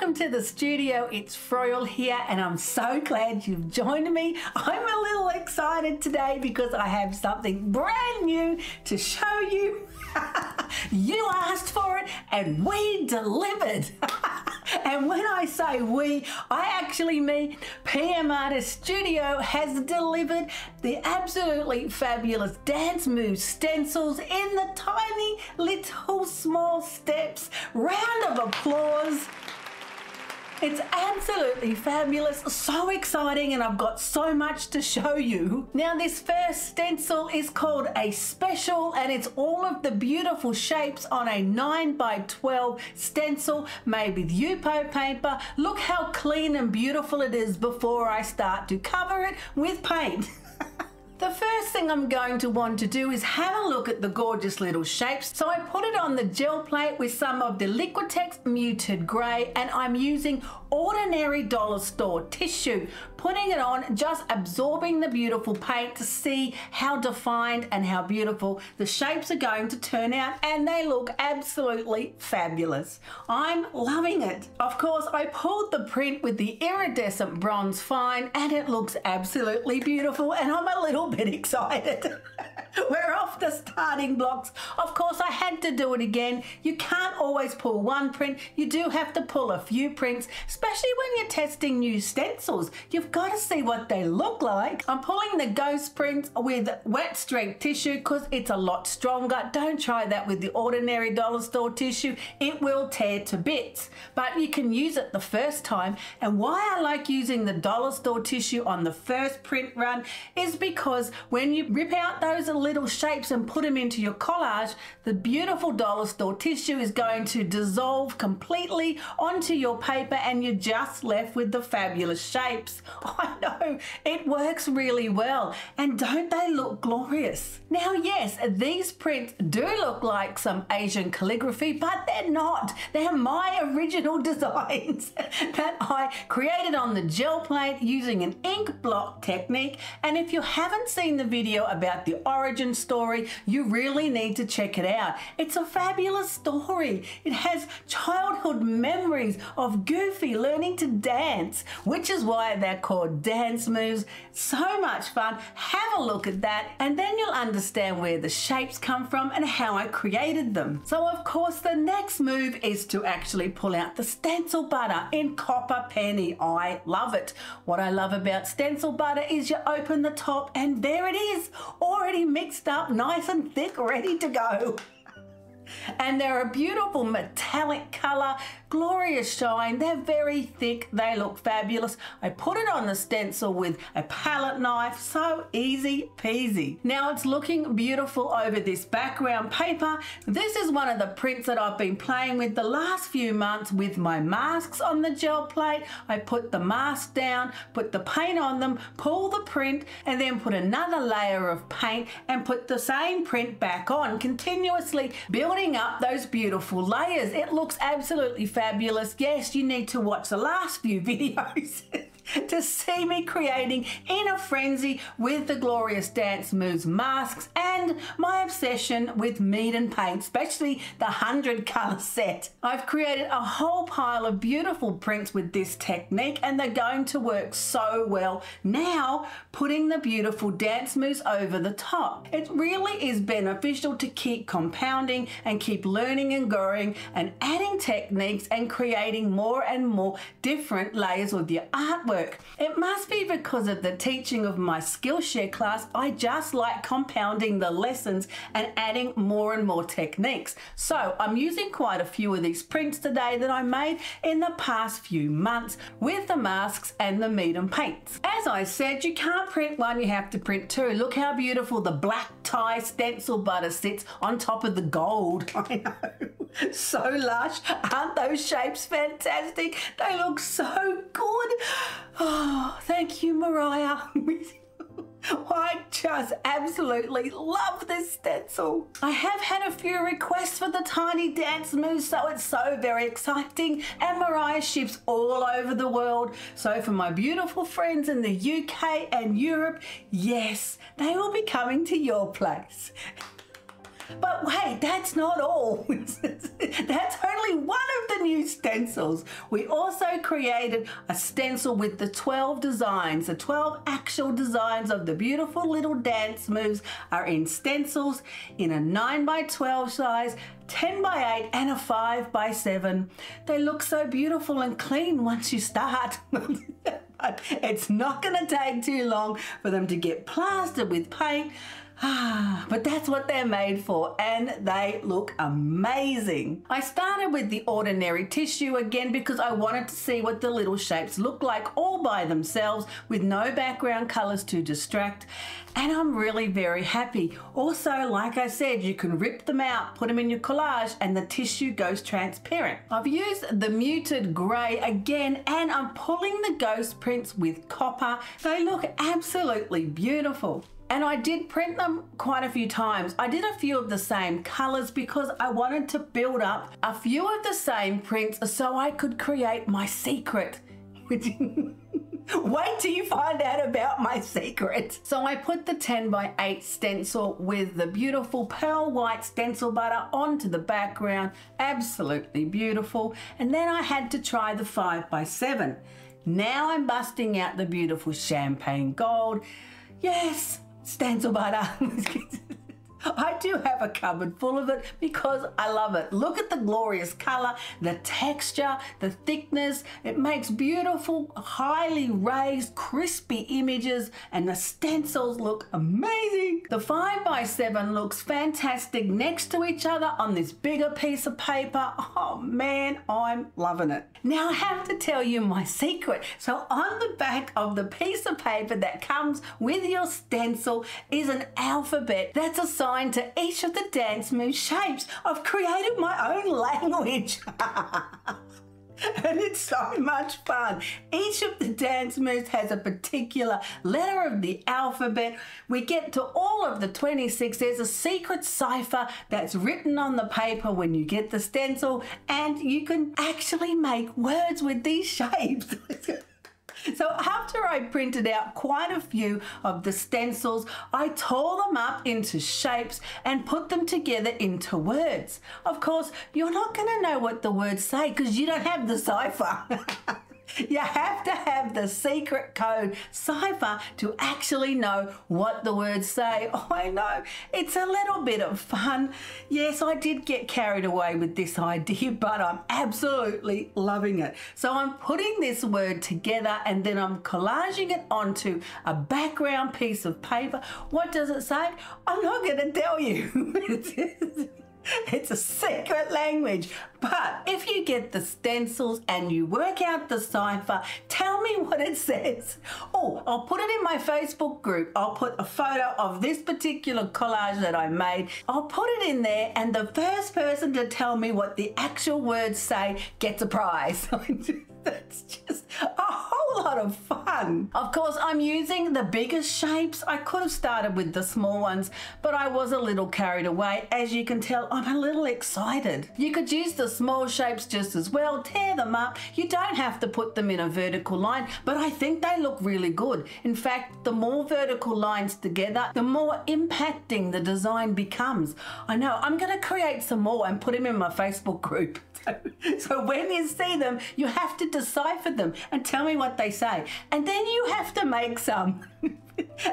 Welcome to the studio. It's Froyle here and I'm so glad you've joined me. I'm a little excited today because I have something brand new to show you. You asked for it and we delivered. And when I say we, I actually mean PM Artist Studio has delivered the absolutely fabulous dance move stencils in the tiny little small steps. Round of applause. It's absolutely fabulous, so exciting, and I've got so much to show you. Now this first stencil is called a Special and it's all of the beautiful shapes on a 9x12 stencil made with Yupo paper. Look how clean and beautiful it is before I start to cover it with paint. The first thing I'm going to want to do is have a look at the gorgeous little shapes. So I put it on the gel plate with some of the Liquitex Muted Grey and I'm using ordinary dollar store tissue. Putting it on, just absorbing the beautiful paint to see how defined and how beautiful the shapes are going to turn out, and they look absolutely fabulous. I'm loving it. Of course, I pulled the print with the iridescent bronze fine and it looks absolutely beautiful and I'm a little bit excited. We're off the starting blocks. Of course, I had to do it again. You can't always pull one print. You do have to pull a few prints, especially when you're testing new stencils. You've got to see what they look like. I'm pulling the ghost print with wet strength tissue because it's a lot stronger. Don't try that with the ordinary dollar store tissue. It will tear to bits, but you can use it the first time. And why I like using the dollar store tissue on the first print run is because when you rip out those little shapes and put them into your collage, the beautiful dollar store tissue is going to dissolve completely onto your paper and you're just left with the fabulous shapes. I know, it works really well, and don't they look glorious? Now yes, these prints do look like some Asian calligraphy, but they're not. They're my original designs that I created on the gel plate using an ink block technique, and if you haven't seen the video about the origin story, you really need to check it out. It's a fabulous story. It has childhood memories of Goofy learning to dance, which is why they're called dance moves. So much fun. Have a look at that and then you'll understand where the shapes come from and how I created them. So of course the next move is to actually pull out the stencil butter in copper penny. I love it. What I love about stencil butter is you open the top and there it is, already mixed up, nice and thick, ready to go. And they're a beautiful metallic color, glorious shine. They're very thick, they look fabulous. I put it on the stencil with a palette knife, so easy peasy. Now it's looking beautiful over this background paper. This is one of the prints that I've been playing with the last few months with my masks on the gel plate. I put the mask down, put the paint on them, pull the print, and then put another layer of paint and put the same print back on, continuously building up those beautiful layers. It looks absolutely fabulous. Yes, you need to watch the last few videos to see me creating in a frenzy with the glorious dance moves masks and my obsession with mead and paint, especially the 100 color set. I've created a whole pile of beautiful prints with this technique and they're going to work so well. Now putting the beautiful dance moves over the top. It really is beneficial to keep compounding and keep learning and growing and adding techniques and creating more and more different layers with your artwork. It must be because of the teaching of my Skillshare class. I just like compounding the lessons and adding more and more techniques. So I'm using quite a few of these prints today that I made in the past few months with the masks and the medium paints. As I said, you can't print one, you have to print two. Look how beautiful the black tie stencil butter sits on top of the gold. I know, so lush. Aren't those shapes fantastic? They look so good. Oh, thank you, Mariah. I just absolutely love this stencil. I have had a few requests for the tiny dance moves, so it's so very exciting, and Mariah ships all over the world. So for my beautiful friends in the UK and Europe, yes, they will be coming to your place. But wait, that's not all. That's only one of the new stencils. We also created a stencil with the 12 designs. The 12 actual designs of the beautiful little dance moves are in stencils in a 9 by 12 size, 10 by 8 and a 5 by 7. They look so beautiful and clean once you start. But it's not going to take too long for them to get plastered with paint. But that's what they're made for, and they look amazing. I started with the ordinary tissue again because I wanted to see what the little shapes look like all by themselves with no background colors to distract, and I'm really very happy. Also, like I said, you can rip them out, put them in your collage, and the tissue goes transparent. I've used the muted grey again, and I'm pulling the ghost prints with copper. They look absolutely beautiful. And I did print them quite a few times. I did a few of the same colors because I wanted to build up a few of the same prints so I could create my secret. Wait till you find out about my secret. So I put the 10 by 8 stencil with the beautiful pearl white stencil butter onto the background. Absolutely beautiful. And then I had to try the 5 by 7. Now I'm busting out the beautiful champagne gold. Yes, stencil butter. I do have a cupboard full of it because I love it. Look at the glorious color, the texture, the thickness. It makes beautiful, highly raised, crispy images, and the stencils look amazing. The 5 by 7 looks fantastic next to each other on this bigger piece of paper. Oh man, I'm loving it. Now I have to tell you my secret. So on the back of the piece of paper that comes with your stencil is an alphabet that's assigned to each of the dance move shapes. I've created my own language. And it's so much fun. Each of the dance moves has a particular letter of the alphabet. We get to all of the 26. There's a secret cipher that's written on the paper when you get the stencil, and you can actually make words with these shapes. So after I printed out quite a few of the stencils, I tore them up into shapes and put them together into words. Of course, you're not going to know what the words say because you don't have the cipher. You have to have the secret code cipher to actually know what the words say. Oh, I know, it's a little bit of fun. Yes, I did get carried away with this idea, but I'm absolutely loving it. So I'm putting this word together and then I'm collaging it onto a background piece of paper. What does it say? I'm not going to tell you. It's a secret language. But if you get the stencils and you work out the cipher, tell me what it says. Oh, I'll put it in my Facebook group. I'll put a photo of this particular collage that I made. I'll put it in there, and the first person to tell me what the actual words say gets a prize. That's just a whole lot of fun. Of course, I'm using the biggest shapes. I could have started with the small ones, but I was a little carried away. As you can tell, I'm a little excited. You could use the small shapes just as well, tear them up. You don't have to put them in a vertical line, but I think they look really good. In fact, the more vertical lines together, the more impacting the design becomes. I know, I'm going to create some more and put them in my Facebook group. So when you see them, you have to decipher them and tell me what they say. And then you have to make some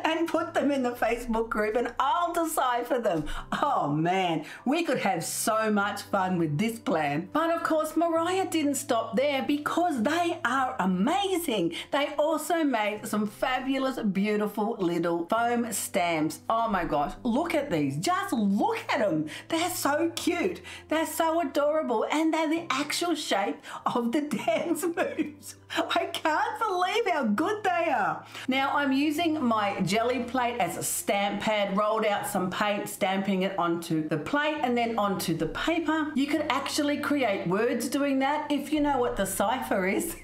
and put them in the Facebook group and I'll decipher them. Oh man, we could have so much fun with this plan. But of course, Mariah didn't stop there because they are amazing. They also made some fabulous, beautiful little foam stamps. Oh my gosh, look at these. Just look at them. They're so cute. They're so adorable, and they're the actual shape of the dance moves. I can't believe how good they are. Now I'm using my jelly plate as a stamp pad, rolled out some paint, stamping it onto the plate and then onto the paper. You could actually create words doing that if you know what the cipher is.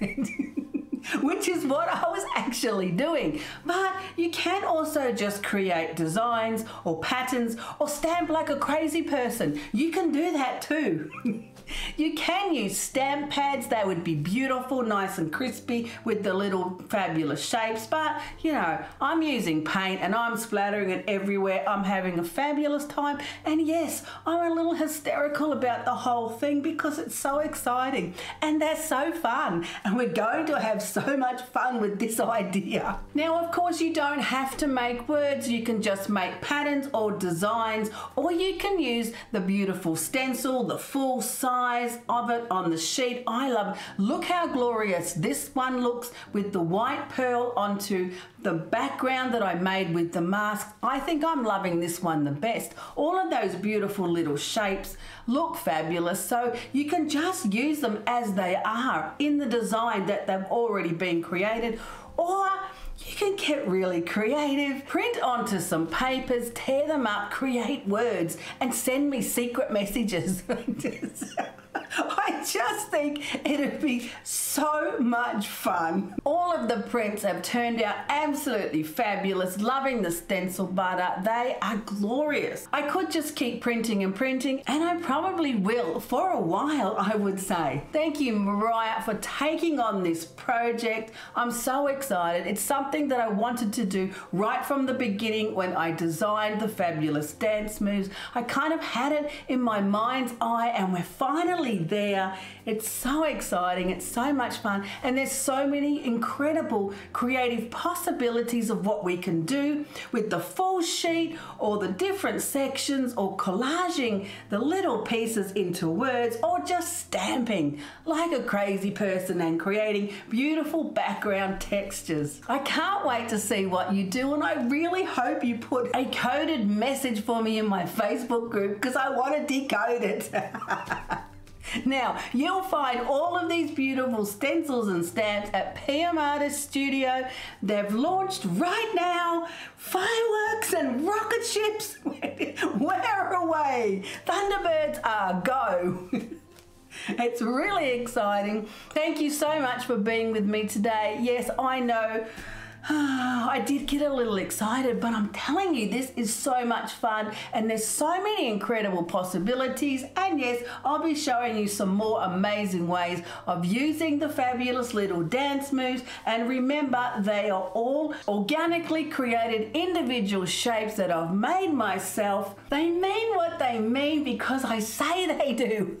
which is what I was actually doing. But you can also just create designs or patterns or stamp like a crazy person. You can do that too. You can use stamp pads. They would be beautiful, nice and crispy with the little fabulous shapes. But, you know, I'm using paint and I'm splattering it everywhere. I'm having a fabulous time. And yes, I'm a little hysterical about the whole thing because it's so exciting and they're so fun. And we're going to have so much fun with this idea. Now, of course, you don't have to make words. You can just make patterns or designs, or you can use the beautiful stencil, the full size of it on the sheet. I love it. Look how glorious this one looks with the white pearl onto the background that I made with the mask. I think I'm loving this one the best. All of those beautiful little shapes look fabulous, so you can just use them as they are in the design that they've already been created, or you can get really creative, print onto some papers, tear them up, create words, and send me secret messages. I just think it'd be so much fun. All of the prints have turned out absolutely fabulous. Loving the stencil butter. They are glorious. I could just keep printing and printing, and I probably will for a while, I would say. Thank you, Mariah, for taking on this project. I'm so excited. It's something that I wanted to do right from the beginning when I designed the fabulous dance moves. I kind of had it in my mind's eye, and we're finally there. It's so exciting. It's so much fun, and there's so many incredible creative possibilities of what we can do with the full sheet or the different sections, or collaging the little pieces into words, or just stamping like a crazy person and creating beautiful background textures. I can't wait to see what you do, and I really hope you put a coded message for me in my Facebook group because I want to decode it. Now, you'll find all of these beautiful stencils and stamps at PM Artist Studio. They've launched right now. Fireworks and rocket ships, we're away. Thunderbirds are go. It's really exciting. Thank you so much for being with me today. Yes, I know I did get a little excited, but I'm telling you, this is so much fun, and there's so many incredible possibilities. And yes, I'll be showing you some more amazing ways of using the fabulous little dance moves. And remember, they are all organically created individual shapes that I've made myself. They mean what they mean because I say they do.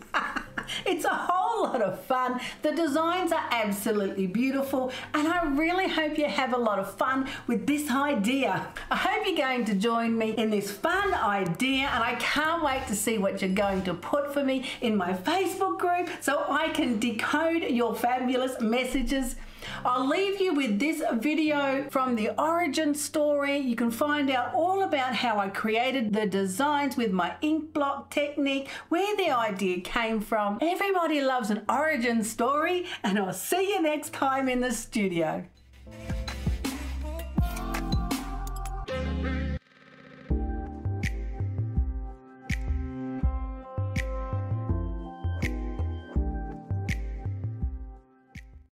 It's a whole lot of fun. The designs are absolutely beautiful, and I really hope you have a lot of fun with this idea. I hope you're going to join me in this fun idea, and I can't wait to see what you're going to put for me in my Facebook group so I can decode your fabulous messages. I'll leave you with this video from the origin story. You can find out all about how I created the designs with my ink block technique, where the idea came from. Everybody loves an origin story, and I'll see you next time in the studio.